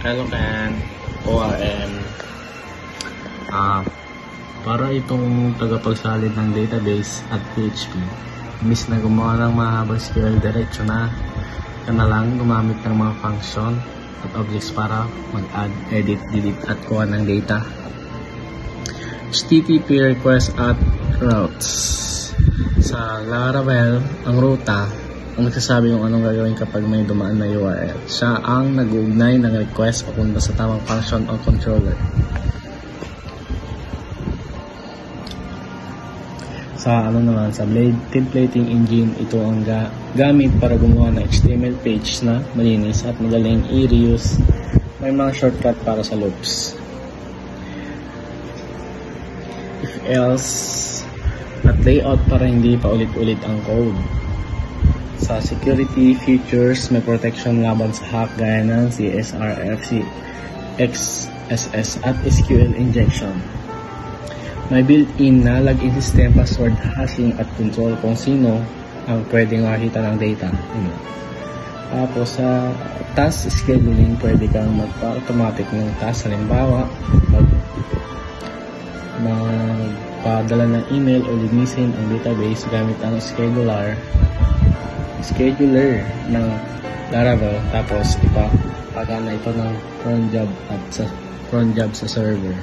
Hello Ken, ORM. Para itong tagapagsalin ng database at PHP, imbis na gumawa ng mahabang SQL, diretso na ka na lang gumamit ng mga function at objects para mag-add, edit, delete at kuha ng data. HTTP request at routes. Sa Laravel, ang ruta ang nagsasabi kung anong gagawin kapag may dumaan na URL. Siya ang nag-uugnay ng request papunta sa tamang function o controller. Sa sa Blade templating engine, ito ang gamit para gumawa ng HTML page na malinis at magaling i-reuse. May mga shortcut para sa loops. If else at layout para hindi pa ulit-ulit ang code. Sa security features, may protection laban sa hack gaya ng CSRF, XSS at SQL injection. May built-in na login system, password hashing at control kung sino ang pwedeng makita ng data. Tapos sa task scheduling, pwede kang magpa-automatic ng task. Halimbawa, magpadala ng email o linisin ang database gamit ang scheduler ng Laravel, tapos ipapagana ito ng cron job sa server.